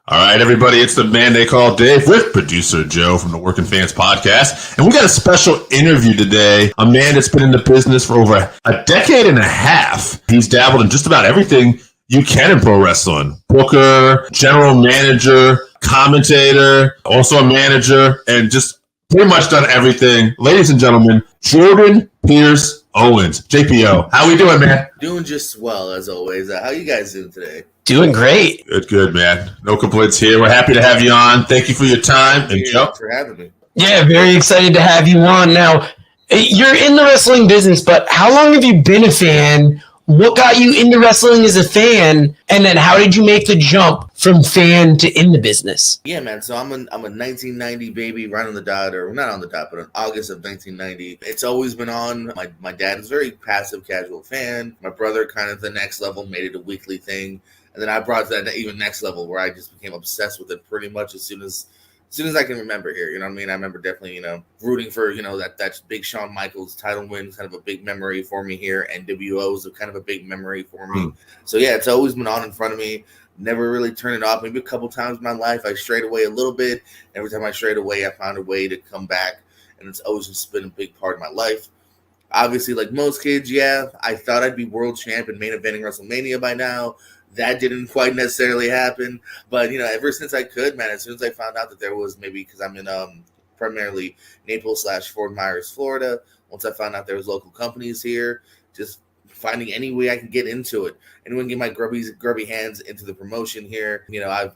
All right, everybody, it's the man they call Dave with producer Joe from the Working Fans Podcast. And we got a special interview today. A man that's been in the business for over a decade and a half. He's dabbled in just about everything you can in pro wrestling. Booker, general manager, commentator, also a manager, and just pretty much done everything. Ladies and gentlemen, Jordan Pierce Owens, JPO. How we doing, man? Doing just well, as always. How you guys doing today? Doing great. Good, man. No complaints here. We're happy to have you on. Thank you for your time. Thank you for having me. Yeah, very excited to have you on. Now, you're in the wrestling business, but how long have you been a fan? What got you into wrestling as a fan? And then how did you make the jump from fan to in the business? Yeah, man. So I'm a 1990 baby, right on the dot, or not on the dot, but in August of 1990. It's always been on. My dad is a very passive, casual fan. My brother, kind of the next level, made it a weekly thing. And then I brought that even next level where I just became obsessed with it pretty much as soon as I can remember here. You know what I mean? I remember definitely, rooting for, that big Shawn Michaels title win, kind of a big memory for me here. NWO is kind of a big memory for me. So, yeah, it's always been on in front of me. Never really turned it off. Maybe a couple times in my life I strayed away a little bit. Every time I strayed away, I found a way to come back. And it's always just been a big part of my life. Obviously, like most kids, yeah, I thought I'd be world champ and main eventing WrestleMania by now. That didn't quite necessarily happen, but ever since I could, man, as soon as I found out that there was, maybe because I'm in primarily Naples/Fort Myers, Florida. Once I found out there was local companies here, just finding any way I can get into it, anyone get my grubby hands into the promotion here.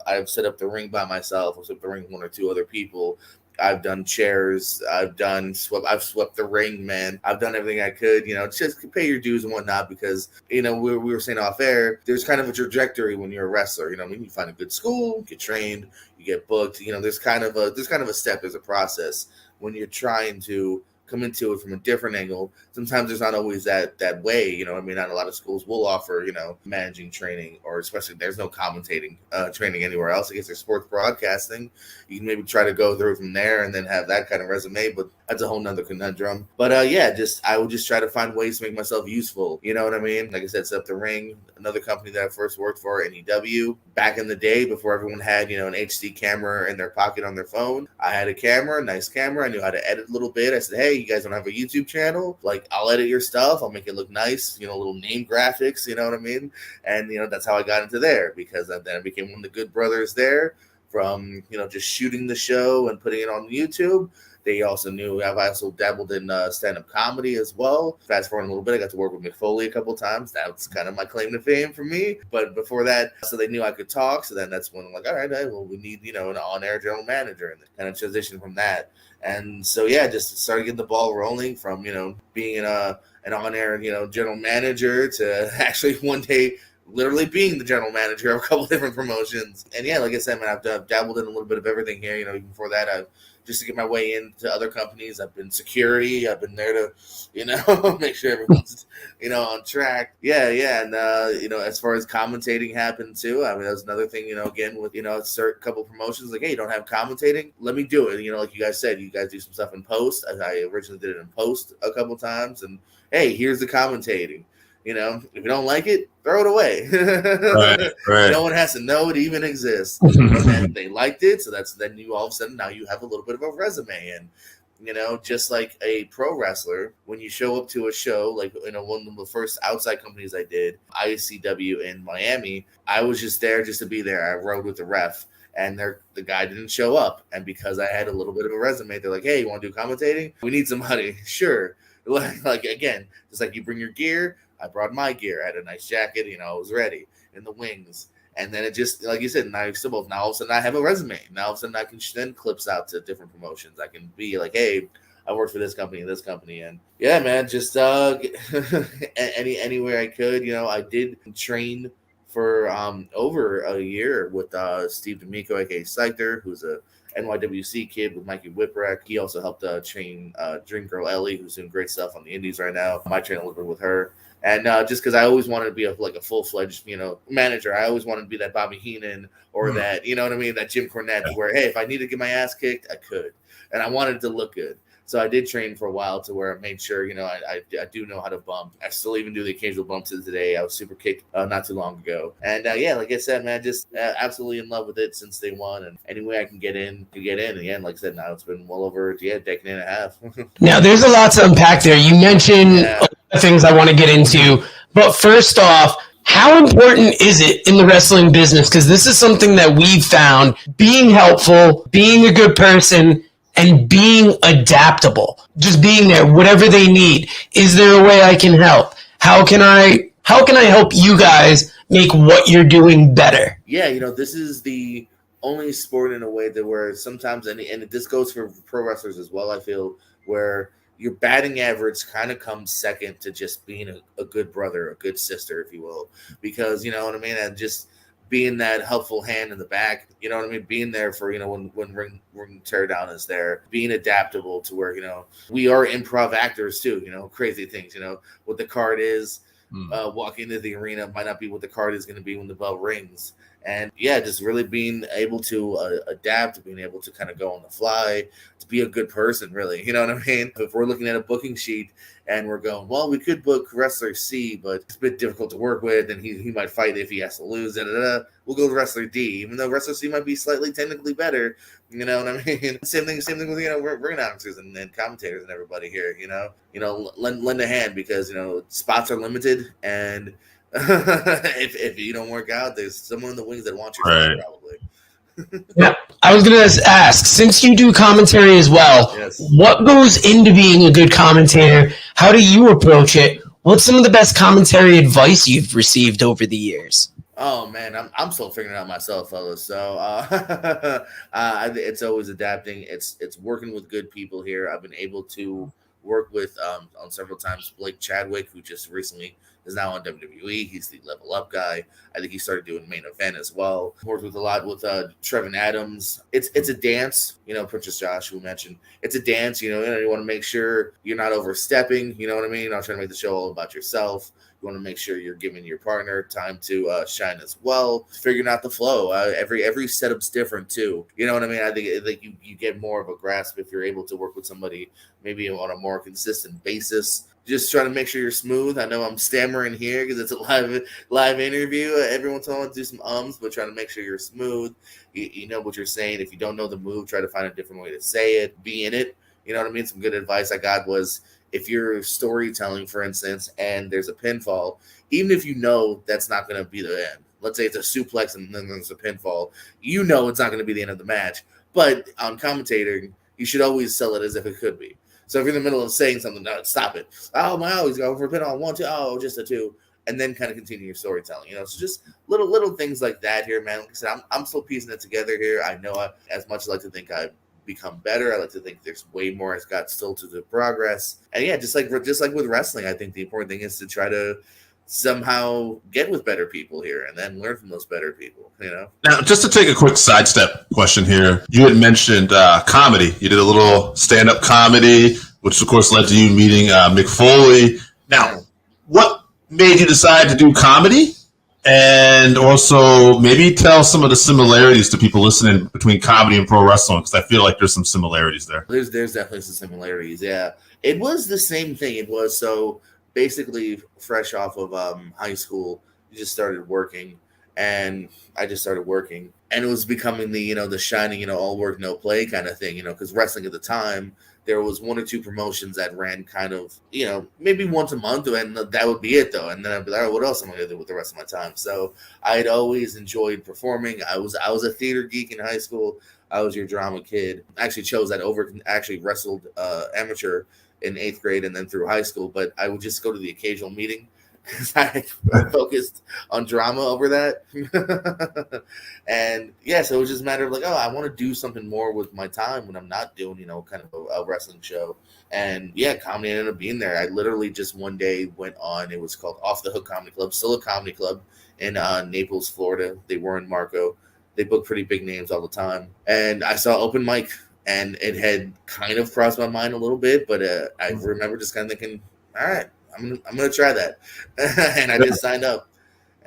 I've set up the ring by myself. I've set up the ring with one or two other people. I've done chairs. I've swept the ring, man. I've done everything I could, just pay your dues and whatnot because, we were saying off air, there's kind of a trajectory when you're a wrestler. When you find a good school, get trained, you get booked, there's kind of a step, there's a process when you're trying to come into it from a different angle. Sometimes there's not always that way, not a lot of schools will offer, managing training, or especially there's no commentating training anywhere else. I guess there's sports broadcasting. You can maybe try to go through from there and then have that kind of resume, but that's a whole nother conundrum. But I would just try to find ways to make myself useful. You know what I mean? Like I said, set up the ring, another company that I first worked for, NEW. Back in the day, before everyone had, an HD camera in their pocket on their phone, I had a camera, nice camera. I knew how to edit a little bit. I said, hey, you guys don't have a YouTube channel? Like, I'll edit your stuff. I'll make it look nice, little name graphics, you know what I mean? And, that's how I got into there, because then I became one of the good brothers there from, just shooting the show and putting it on YouTube. They also knew I also dabbled in stand-up comedy as well. Fast forward a little bit, I got to work with McFoley a couple times. That's kind of my claim to fame for me. But before that, so they knew I could talk. So then that's when I'm like, all right, well, we need, an on-air general manager, and kind of transition from that. And so, yeah, just started getting the ball rolling from, being an on-air, general manager to actually one day literally being the general manager of a couple different promotions. And yeah, like I said, man, I've dabbled in a little bit of everything here. Even before that, I've just to get my way into other companies. I've been security. I've been there to, make sure everyone's, on track. Yeah. And, as far as commentating happened too, I mean, that was another thing, again, with, a certain couple promotions, like, hey, you don't have commentating? Let me do it. Like you guys said, you guys do some stuff in post. I originally did it in post a couple times, and hey, here's the commentating. If you don't like it, throw it away. Right. No one has to know it even exists. And then they liked it, so then you all of a sudden now you have a little bit of a resume. And just like a pro wrestler, when you show up to a show, like one of the first outside companies I did, ICW in Miami, I was just there just to be there. I rode with the ref, and the guy didn't show up. And because I had a little bit of a resume, they're like, "Hey, you want to do commentating? We need somebody." Sure. Like again, just like you bring your gear. I brought my gear. I had a nice jacket. I was ready in the wings. And then it just, like you said, now all of a sudden I have a resume. Now all of a sudden I can send clips out to different promotions. I can be like, hey, I worked for this company and this company. And yeah, man, just anywhere I could. I did train for over a year with Steve D'Amico, aka Scyther, who's a NYWC kid with Mikey Whipwreck. He also helped train Dream Girl Ellie, who's doing great stuff on the indies right now. I train a little bit with her. And just because I always wanted to be a full-fledged, manager. I always wanted to be that Bobby Heenan or that, that Jim Cornette, where, hey, if I need to get my ass kicked, I could. And I wanted to look good. So I did train for a while to where I made sure, I do know how to bump. I still even do the occasional bump to today. I was super kicked not too long ago. And like I said, man, just absolutely in love with it since day one. And any way I can get in, to get in. Again, like I said, now it's been well over, a decade and a half. Now, there's a lot to unpack there. You mentioned a lot of things I want to get into. But first off, how important is it in the wrestling business? Because this is something that we've found, being helpful, being a good person, and being adaptable, just being there, whatever they need. Is there a way I can help? How can I help you guys make what you're doing better? Yeah, this is the only sport in a way that where sometimes, and this goes for pro wrestlers as well, I feel, where your batting average kind of comes second to just being a good brother, a good sister, if you will, because you know what I mean, and just being that helpful hand in the back, you know what I mean, being there for when ring teardown is there, being adaptable to where we are improv actors too, crazy things, what the card is. Walking into the arena might not be what the card is going to be when the bell rings. And just really being able to adapt, being able to kind of go on the fly, to be a good person, really. You know what I mean? If we're looking at a booking sheet and we're going, well, we could book wrestler C, but it's a bit difficult to work with, and he might fight if he has to lose. We'll go with wrestler D, even though wrestler C might be slightly technically better. You know what I mean? Same thing with ring announcers and commentators and everybody here. Lend a hand because spots are limited, and if you don't work out, there's someone in the wings that wants your spot, probably. Yeah, I was going to ask, since you do commentary as well, Yes. What goes into being a good commentator? How do you approach it? What's some of the best commentary advice you've received over the years? Oh man, I'm still figuring it out myself, fellas. So it's always adapting. It's working with good people here. I've been able to work with on several times Blake Chadwick, who just recently is now on WWE. He's the level up guy. I think he started doing main event as well. Worked with a lot with Trevin Adams. It's a dance, Princess Josh, who mentioned it's a dance. You want to make sure you're not overstepping. You know what I mean? Not trying to make the show all about yourself. You want to make sure you're giving your partner time to shine as well. Figuring out the flow. Every setup's different too. You know what I mean? I think you get more of a grasp if you're able to work with somebody maybe on a more consistent basis. Just trying to make sure you're smooth. I know I'm stammering here because it's a live interview. Every once in a while, do some but trying to make sure you're smooth. You know what you're saying. If you don't know the move, try to find a different way to say it. Be in it. You know what I mean? Some good advice I got was, if you're storytelling, for instance, and there's a pinfall, even if you know that's not going to be the end, let's say it's a suplex and then there's a pinfall, it's not going to be the end of the match. But on commentating, you should always sell it as if it could be. So if you're in the middle of saying something, no, stop it. Oh, he's going for a pinfall. 1, 2, oh, just a 2. And then kind of continue your storytelling. So just little things like that here, man. Like I said, I'm still piecing it together here. I know as much as I like to think I've become better, I like to think there's way more I've got still to do progress. And just like with wrestling, I think the important thing is to try to somehow get with better people here and then learn from those better people. Now, just to take a quick sidestep question here, you had mentioned comedy. You did a little stand-up comedy, which of course led to you meeting Mick Foley. Now, what made you decide to do comedy? And also maybe tell some of the similarities to people listening between comedy and pro wrestling, because I feel like there's some similarities there. There's definitely some similarities, yeah. It was the same thing. It was so basically fresh off of high school, you just started working, and I just started working. And it was becoming the shining, all work, no play kind of thing, because wrestling at the time, there was 1 or 2 promotions that ran kind of, maybe once a month, and that would be it, though. And then I'd be like, oh, what else am I going to do with the rest of my time? So I'd always enjoyed performing. I was a theater geek in high school. I was your drama kid. I actually chose that over, actually wrestled amateur in 8th grade and then through high school. But I would just go to the occasional meeting because I focused on drama over that. And so it was just a matter of like, I want to do something more with my time when I'm not doing, kind of a wrestling show. And comedy ended up being there. I literally just one day went on, it was called Off the Hook Comedy Club, still a comedy club in Naples, Florida. They were in Marco. They book pretty big names all the time. And I saw open mic, and it had kind of crossed my mind a little bit, but I remember just kind of thinking, all right, I'm gonna try that. And I just signed up.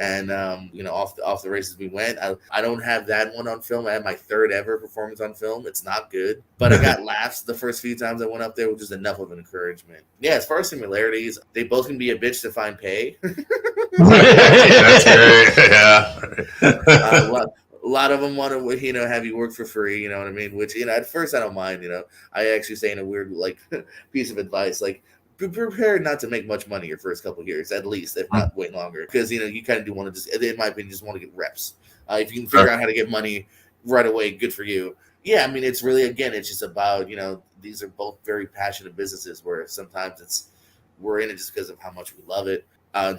And off the races we went. I don't have that one on film. I had my third ever performance on film. It's not good, but I got laughs the first few times I went up there, which is enough of an encouragement. Yeah, as far as similarities, they both can be a bitch to find pay. That's great. Yeah. A lot of them want to, have you work for free. You know what I mean? Which, at first I don't mind. I actually say in a weird piece of advice, like, be prepared not to make much money your first couple of years, at least, if not way longer, because you kind of do want to in my opinion, just want to get reps. If you can figure out how to get money right away, good for you. Yeah, I mean, it's really, again, it's just about, these are both very passionate businesses where sometimes we're in it just because of how much we love it.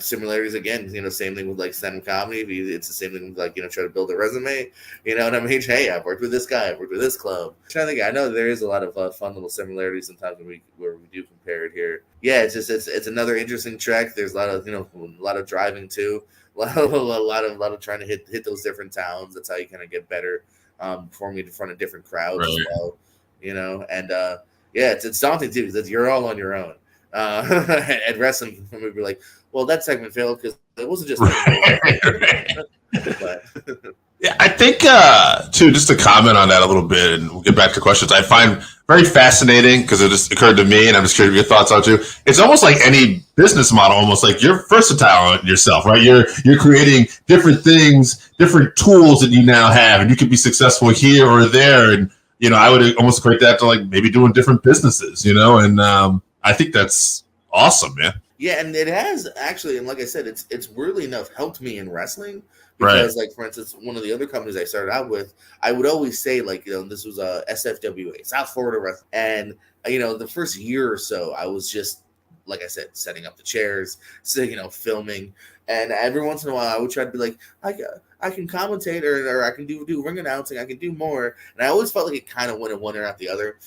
Similarities again, same thing with stand-up comedy. It's the same thing with try to build a resume. You know what I mean? Hey, I've worked with this guy. I've worked with this club. I know there is a lot of fun little similarities sometimes where we do compare it here. Yeah, it's another interesting trek. There's a lot of driving too. A lot of trying to hit those different towns. That's how you kind of get better. Performing in front of different crowds as well. And yeah, it's daunting too because you're all on your own. At wrestling, we were like, well, that segment failed because it wasn't just. But yeah, I think too. Just to comment on that a little bit, and we'll get back to questions. I find very fascinating because it just occurred to me, and I'm just curious your thoughts on it too. It's almost like any business model, almost like you're versatile yourself, right? You're creating different things, different tools that you now have, and you can be successful here or there. And I would almost equate that to maybe doing different businesses, and I think that's awesome, man. Yeah, and it has actually, and like I said, it's weirdly enough helped me in wrestling because, for instance, one of the other companies I started out with, I would always say this was a SFWA, South Florida Wrestling, and the first year or so, I was just, like I said, setting up the chairs, filming, and every once in a while, I would try to be like, I can commentate or I can do ring announcing, I can do more. And I always felt like it kind of went in one ear out the other.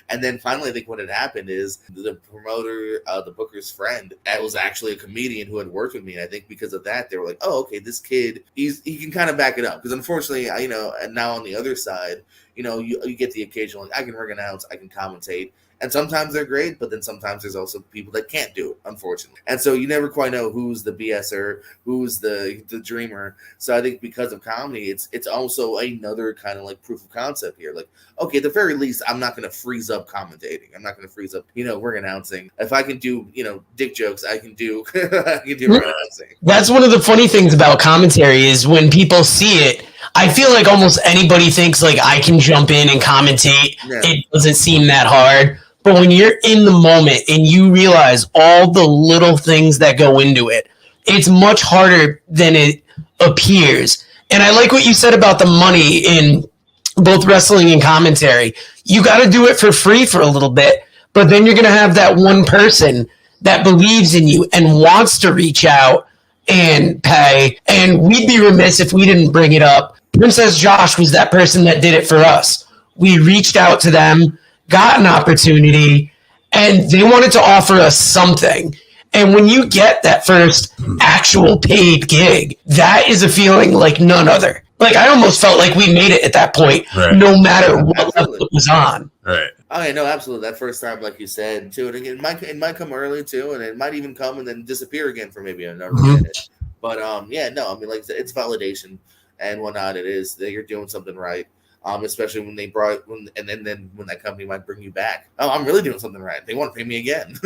And then finally, I think what had happened is the promoter, the booker's friend, that was actually a comedian who had worked with me. And I think because of that, they were like, oh, okay, this kid, he can kind of back it up. Because unfortunately, and now on the other side, you get the occasional, I can ring announce, I can commentate. And sometimes they're great, but then sometimes there's also people that can't do it, unfortunately. And so you never quite know who's the BSer, who's the dreamer. So I think because of comedy, it's also another kind of proof of concept here. Okay, at the very least, I'm not going to freeze up commentating. I'm not going to freeze up, ring announcing. If I can do, dick jokes, I can do ring announcing. That's one of the funny things about commentary is when people see it, I feel like almost anybody thinks I can jump in and commentate. Yeah. It doesn't seem that hard. But when you're in the moment and you realize all the little things that go into it, it's much harder than it appears. And I like what you said about the money in both wrestling and commentary. You got to do it for free for a little bit, but then you're going to have that one person that believes in you and wants to reach out and pay. And we'd be remiss if we didn't bring it up. Princess Josh was that person that did it for us. We reached out to them, got an opportunity, and they wanted to offer us something. And when you get that first actual paid gig, that is a feeling like none other. I almost felt like we made it at that point, no matter what level it was on. Right. Oh, yeah, no, absolutely. That first time, like you said, too, and it might come early, too, and it might even come and then disappear again for maybe another minute. But, yeah, no, I mean, like I said, it's validation and whatnot. It is that you're doing something right. Especially when they and then when that company might bring you back. Oh, I'm really doing something right. They want to pay me again.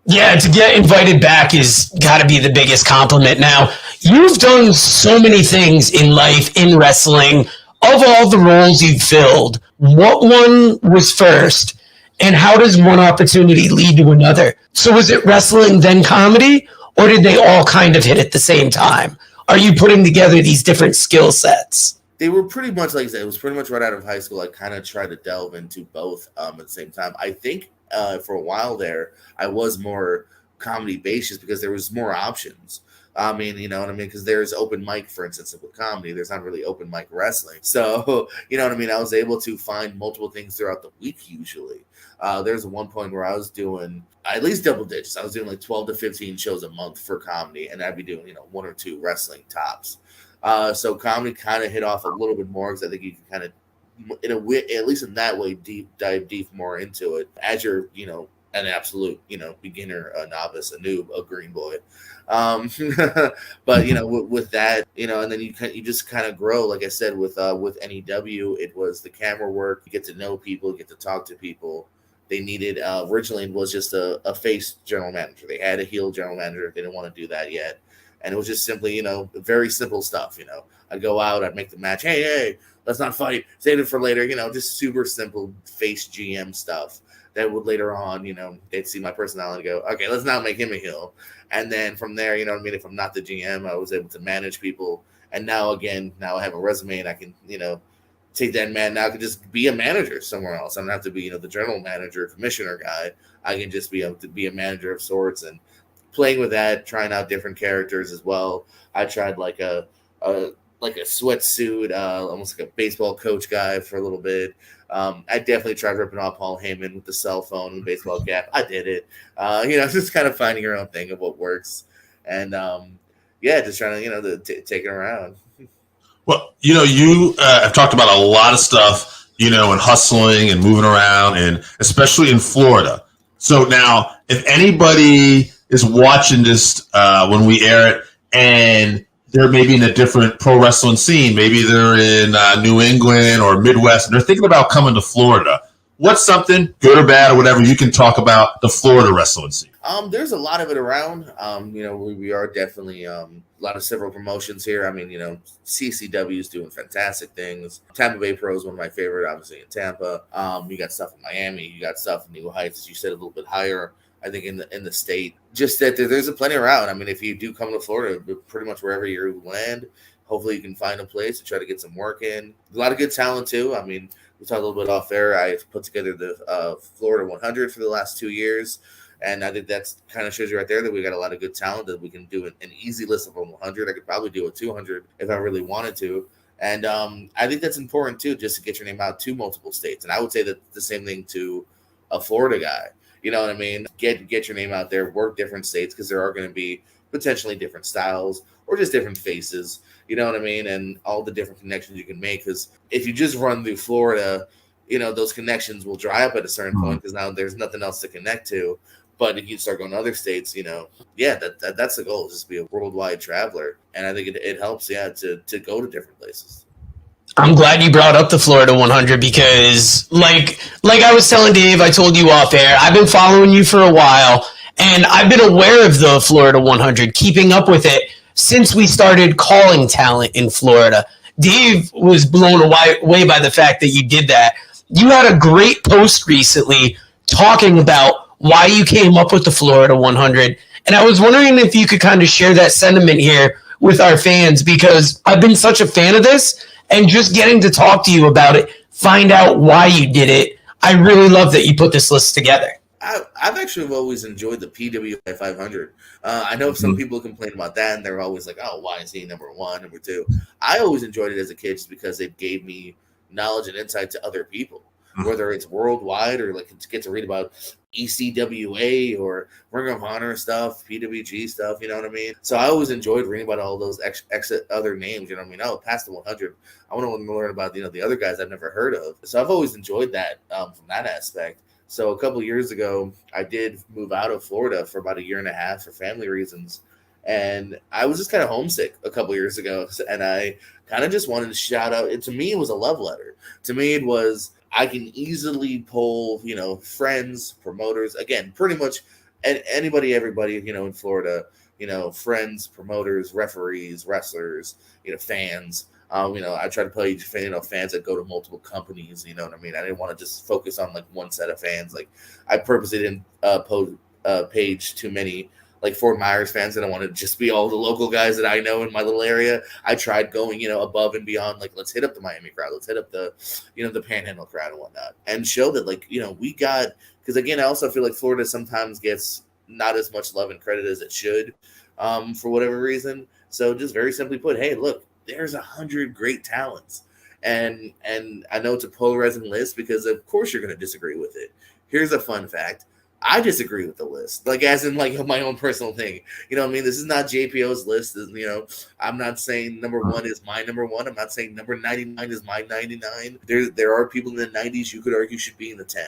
Yeah, to get invited back is got to be the biggest compliment. Now, you've done so many things in life, in wrestling. Of all the roles you've filled, what one was first, and how does one opportunity lead to another? So was it wrestling, then comedy, or did they all kind of hit at the same time? Are you putting together these different skill sets? They were pretty much, like I said, it was pretty much right out of high school. I kind of tried to delve into both at the same time. I think for a while there, I was more comedy-based just because there was more options. I mean, you know what I mean? Because there's open mic, for instance, with comedy. There's not really open mic wrestling. So, you know what I mean? I was able to find multiple things throughout the week usually. There's one point where I was doing at least double digits. I was doing 12 to 15 shows a month for comedy, and I'd be doing, one or two wrestling tops. So comedy kind of hit off a little bit more because I think you can kind of, at least in that way, dive deep more into it as you're, an absolute, beginner, a novice, a noob, a green boy. But with that, and then you just kind of grow. Like I said, with NEW, it was the camera work. You get to know people, you get to talk to people. They needed originally it was just a face general manager. They had a heel general manager. They didn't want to do that yet, and it was just simply very simple stuff. I'd go out, I'd make the match. Hey, let's not fight. Save it for later. Just super simple face GM stuff that would later on, they'd see my personality and go, okay, let's not make him a heel. And then from there, if I'm not the GM, I was able to manage people. And now I have a resume and I can, take that man. Now I can just be a manager somewhere else. I don't have to be, the general manager, commissioner guy. I can just be able to be a manager of sorts and playing with that, trying out different characters as well. I tried like a sweatsuit, almost like a baseball coach guy for a little bit. I definitely tried ripping off Paul Heyman with the cell phone and baseball cap. I did it. Just kind of finding your own thing of what works. And, just trying to, take it around. Well, you have talked about a lot of stuff, and hustling and moving around, and especially in Florida. So now, if anybody is watching this when we air it, and they're maybe in a different pro wrestling scene, maybe they're in New England or Midwest, and they're thinking about coming to Florida, what's something, good or bad or whatever, you can talk about the Florida wrestling scene? There's a lot of it around. We are definitely a lot of several promotions here. I mean, CCW is doing fantastic things. Tampa Bay Pro is one of my favorite, obviously in Tampa. You got stuff in Miami. You got stuff in New Heights, as you said, a little bit higher, I think, in the state. Just that there's a plenty around. I mean, if you do come to Florida, pretty much wherever you land, hopefully you can find a place to try to get some work in. A lot of good talent too. I mean, we talked a little bit off air. I put together the Florida 100 for the last 2 years. And I think that's kind of shows you right there that we got a lot of good talent that we can do an easy list of 100. I could probably do a 200 if I really wanted to. And I think that's important too, just to get your name out to multiple states. And I would say that the same thing to a Florida guy. You know what I mean? Get your name out there, work different states, because there are going to be potentially different styles or just different faces. You know what I mean? And all the different connections you can make. Because if you just run through Florida, those connections will dry up at a certain point because now there's nothing else to connect to. But if you start going to other states, that's the goal, is just be a worldwide traveler. And I think it helps, to go to different places. I'm glad you brought up the Florida 100 because, like I was telling Dave, I told you off air, I've been following you for a while, and I've been aware of the Florida 100, keeping up with it since we started calling talent in Florida. Dave was blown away by the fact that you did that. You had a great post recently talking about why you came up with the Florida 100. And I was wondering if you could kind of share that sentiment here with our fans, because I've been such a fan of this, and just getting to talk to you about it, find out why you did it. I really love that you put this list together. I've actually always enjoyed the PWI 500. I know some people complain about that, and they're always like, oh, why is he number one, number two? I always enjoyed it as a kid just because it gave me knowledge and insight to other people, whether it's worldwide or like to get to read about ECWA or Ring of Honor stuff, PWG stuff, you know what I mean? So I always enjoyed reading about all those other names, you know what I mean? Oh, past the 100, I want to learn about, the other guys I've never heard of. So I've always enjoyed that from that aspect. So a couple of years ago, I did move out of Florida for about 1.5 years for family reasons. And I was just kind of homesick a couple of years ago. And I kind of just wanted to shout out. To me, it was a love letter. To me, it was, I can easily pull, friends, promoters, again, pretty much anybody, everybody, in Florida, friends, promoters, referees, wrestlers, fans. I try to play, fans that go to multiple companies, you know what I mean? I didn't want to just focus on like one set of fans. Like I purposely didn't page too many like Fort Myers fans. I don't want to just be all the local guys that I know in my little area. I tried going, above and beyond, like, let's hit up the Miami crowd. Let's hit up the, the Panhandle crowd and whatnot, and show that, like, we got, because again, I also feel like Florida sometimes gets not as much love and credit as it should for whatever reason. So just very simply put, hey, look, there's 100 great talents. And I know it's a polarizing list because of course you're going to disagree with it. Here's a fun fact. I disagree with the list, like as in like my own personal thing. You know what I mean? This is not JPO's list. You know, I'm not saying number 1 is my number 1. I'm not saying number 99 is my 99. There are people in the 90s you could argue should be in the 10.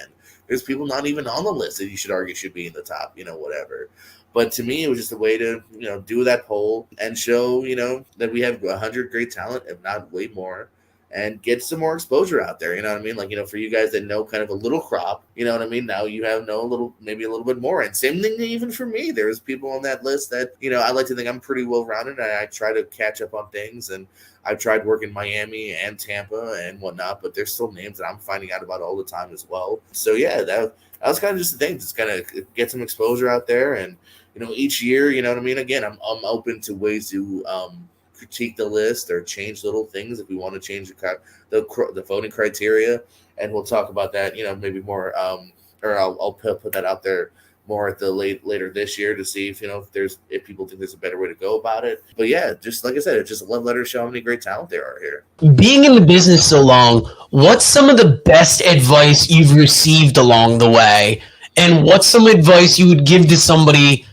There's people not even on the list that you should argue should be in the top, you know, whatever. But to me, it was just a way to, you know, do that poll and show, you know, that we have 100 great talent, if not way more, and get some more exposure out there. You know what I mean? Like, you know, for you guys that know kind of a little crop, you know what I mean? Now you have maybe a little bit more. And same thing even for me. There's people on that list that, you know, I like to think I'm pretty well rounded, and I try to catch up on things. And I've tried working Miami and Tampa and whatnot, but there's still names that I'm finding out about all the time as well. So yeah, that was kind of just the thing. Just kind of get some exposure out there. And, you know, each year, you know what I mean? Again, I'm open to ways to critique the list or change little things if we want to change the voting criteria. And we'll talk about that, you know, maybe more, or I'll put that out there more at the later this year to see if, you know, if people think there's a better way to go about it. But yeah, just like I said, it's just a love letter to show how many great talent there are here. Being in the business so long, what's some of the best advice you've received along the way? And what's some advice you would give to somebody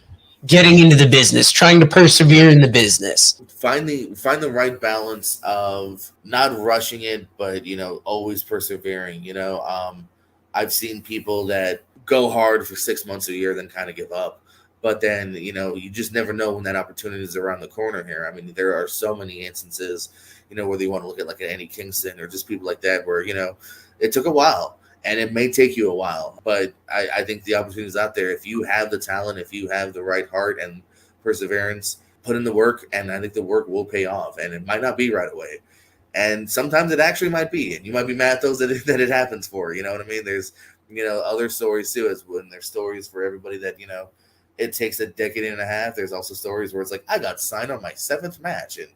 getting into the business, trying to persevere in the business? Find the right balance of not rushing it, but, you know, always persevering. You know, I've seen people that go hard for 6 months a year, then kind of give up. But then, you know, you just never know when that opportunity is around the corner here. I mean, there are so many instances, you know, whether you want to look at like an Eddie Kingston or just people like that, where, you know, it took a while. And it may take you a while, but I think the opportunity is out there. If you have the talent, if you have the right heart and perseverance, put in the work, and I think the work will pay off. And it might not be right away. And sometimes it actually might be. And you might be mad at those that it happens for. You know what I mean? There's, you know, other stories too, as when there's stories for everybody that, you know, it takes a decade and a half. There's also stories where it's like, I got signed on my 7th match. And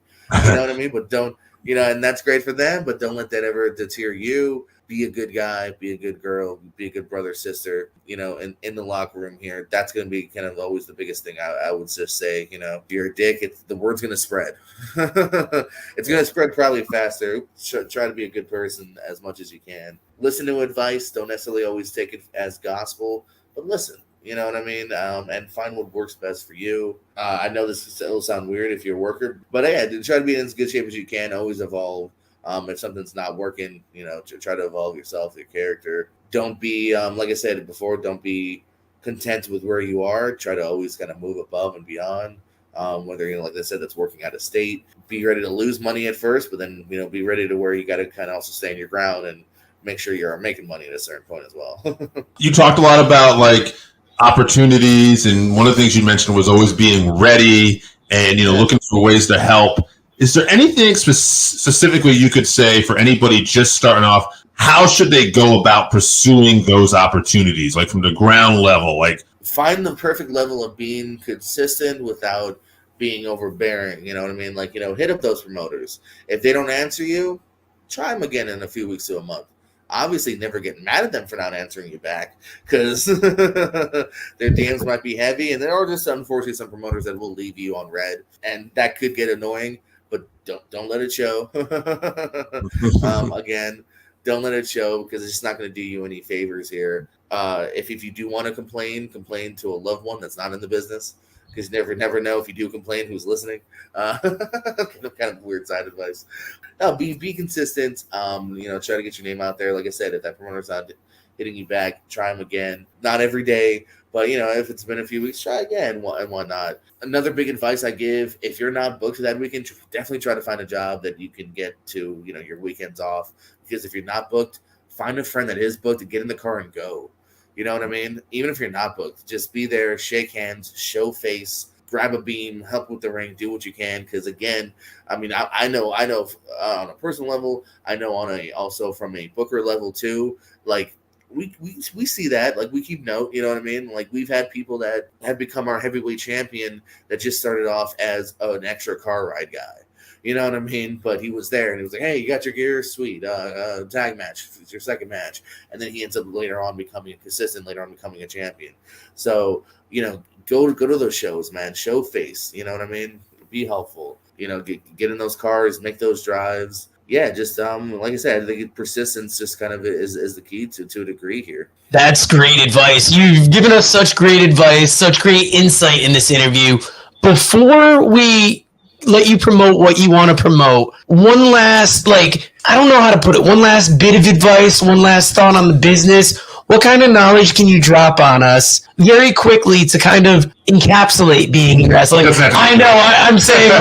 you know what I mean? But don't, you know, and that's great for them, but don't let that ever deter you. Be a good guy, be a good girl, be a good brother, sister, you know, in the locker room here. That's going to be kind of always the biggest thing. I would just say, you know, if you're a dick, the word's going to spread. It's going to spread probably faster. Try to be a good person as much as you can. Listen to advice. Don't necessarily always take it as gospel, but listen. You know what I mean? And find what works best for you. I know this will sound weird if you're a worker, but yeah, try to be in as good shape as you can. Always evolve. If something's not working, you know, try to evolve yourself, your character. Don't be, like I said before, don't be content with where you are. Try to always kind of move above and beyond. Whether, you know, like I said, that's working out of state. Be ready to lose money at first, but then, you know, be ready to where you got to kind of also stand your ground and make sure you're making money at a certain point as well. You talked a lot about like opportunities, and one of the things you mentioned was always being ready and, you know, looking for ways to help. Is there anything specifically you could say for anybody just starting off? How should they go about pursuing those opportunities, like from the ground level? Like, find the perfect level of being consistent without being overbearing. You know what I mean? Like, you know, hit up those promoters. If they don't answer you, try them again in a few weeks to a month. Obviously, never get mad at them for not answering you back, because their DMs might be heavy, and there are just unfortunately some promoters that will leave you on red, and that could get annoying. But don't let it show. Again, don't let it show, because it's just not going to do you any favors here. If you do want to complain to a loved one that's not in the business, because you never know if you do complain who's listening. Kind of weird side advice. No, be consistent. You know, try to get your name out there. Like I said, if that promoter's not hitting you back, try them again. Not every day, but, you know, if it's been a few weeks, try again and whatnot. Another big advice I give: if you're not booked that weekend, definitely try to find a job that you can get to, you know, your weekends off. Because if you're not booked, find a friend that is booked and get in the car and go. You know what I mean? Even if you're not booked, just be there, shake hands, show face, grab a beam, help with the ring, do what you can. Because again, I mean, I know on a personal level, I know also from a booker level too. Like we see that, like we keep note. You know what I mean? Like we've had people that have become our heavyweight champion that just started off as an extra car ride guy. You know what I mean? But he was there, and he was like, "Hey, you got your gear? Sweet. Tag match. It's your second match." And then he ends up later on becoming a champion. So, you know, go to those shows, man. Show face. You know what I mean? Be helpful. You know, get in those cars, make those drives. yeah, just like I said, I think persistence just kind of is the key to a degree here. That's great advice. You've given us such great advice, such great insight in this interview. Before we let you promote what you want to promote, one last, I don't know how to put it, one last bit of advice, one last thought on the business. What kind of knowledge can you drop on us very quickly to kind of encapsulate being in wrestling? I know, I'm saying,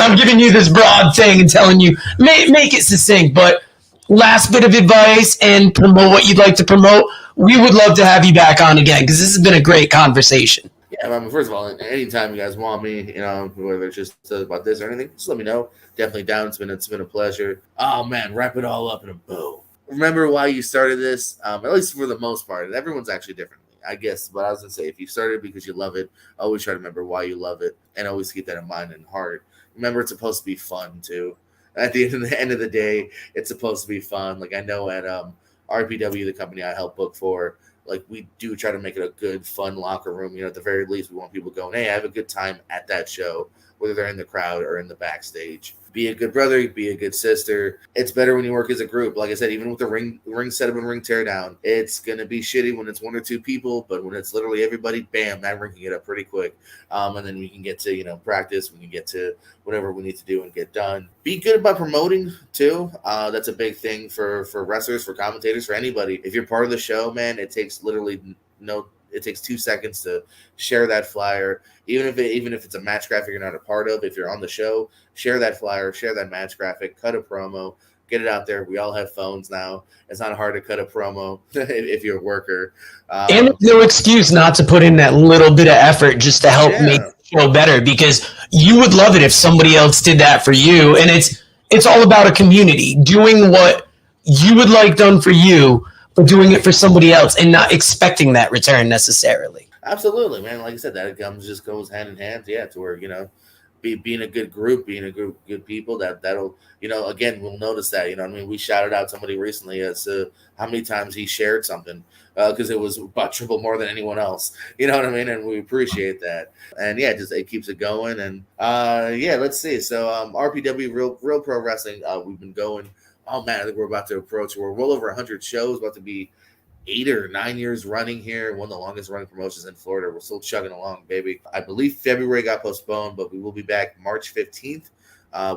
I'm giving you this broad thing and telling you, make it succinct, but last bit of advice and promote what you'd like to promote. We would love to have you back on again because this has been a great conversation. Yeah, I mean, first of all, anytime you guys want me, whether it's just about this or anything, just let me know. Definitely down. It's been a pleasure. Oh man, wrap it all up in a bow. Remember why you started this, at least for the most part. And everyone's actually different, I guess. But I was gonna say, if you started because you love it, always try to remember why you love it, and always keep that in mind and heart. Remember, it's supposed to be fun too. At the end of the day, it's supposed to be fun. Like I know at RPW, the company I help book for, like we do try to make it a good, fun locker room. At the very least, we want people going, hey, I have a good time at that show, whether they're in the crowd or in the backstage. Be a good brother, be a good sister. It's better when you work as a group. Like I said, even with the ring setup and ring teardown, it's going to be shitty when it's one or two people, but when it's literally everybody, bam, that ring can get up pretty quick. And then we can get to, practice. We can get to whatever we need to do and get done. Be good about promoting, too. That's a big thing for wrestlers, for commentators, for anybody. If you're part of the show, man, it takes literally it takes 2 seconds to share that flyer. Even if it's a match graphic you're not a part of, if you're on the show, share that flyer, share that match graphic, cut a promo, get it out there. We all have phones now. It's not hard to cut a promo if you're a worker. And no excuse not to put in that little bit of effort just to help make the show better, because you would love it if somebody else did that for you. And it's all about a community doing what you would like done for you, but doing it for somebody else and not expecting that return necessarily. Absolutely, man. Like I said, that just goes hand in hand. Yeah, to where being a good group, being a group good people. That'll again, we'll notice that. We shouted out somebody recently as to how many times he shared something because it was about triple more than anyone else. You know what I mean? And we appreciate that. And yeah, it keeps it going. And let's see. So RPW, Real Pro Wrestling. We've been going. Oh man, I think we're about to approach. We're well over 100 shows. About to be 8 or 9 years running here. One of the longest running promotions in Florida. We're still chugging along, baby. I believe February got postponed, but we will be back March 15th.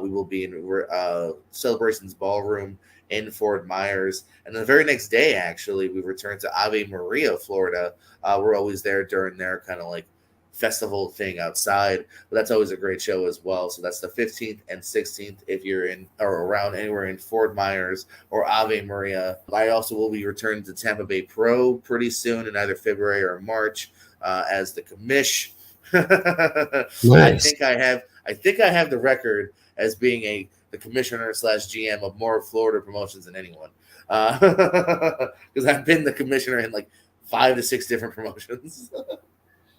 We will be in Celebrations Ballroom in Fort Myers. And the very next day, actually, we return to Ave Maria, Florida. We're always there during their kind of like festival thing outside, but that's always a great show as well. So that's the 15th and 16th if you're in or around anywhere in Fort Myers or Ave Maria. I also will be returning to Tampa Bay Pro pretty soon in either February or March as the commish. Nice. I think I have the record as being the commissioner / GM of more Florida promotions than anyone, because I've been the commissioner in like 5 to 6 different promotions.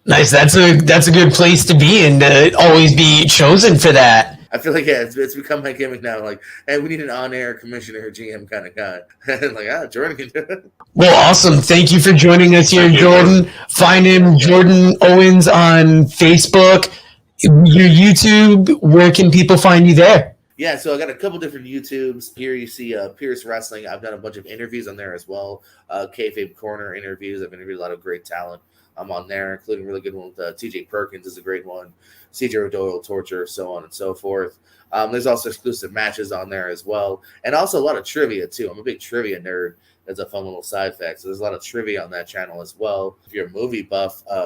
Nice. That's a good place to be and to always be chosen for that. I feel like it's become my gimmick now. Like, hey, we need an on-air commissioner or GM kind of guy. Like, Jordan can do it. Well, awesome. Thank you for joining us here, Jordan. Find him, Jordan Owens, on Facebook. Your YouTube. Where can people find you there? Yeah, so I got a couple different YouTubes. Here you see Pierce Wrestling. I've done a bunch of interviews on there as well. Kayfabe Corner interviews. I've interviewed a lot of great talent. I'm on there, including a really good one with TJ Perkins is a great one, CJ O'Doyle, Torture, so on and so forth. There's also exclusive matches on there as well, and also a lot of trivia too. I'm a big trivia nerd. That's a fun little side fact. So there's a lot of trivia on that channel as well. If you're a movie buff,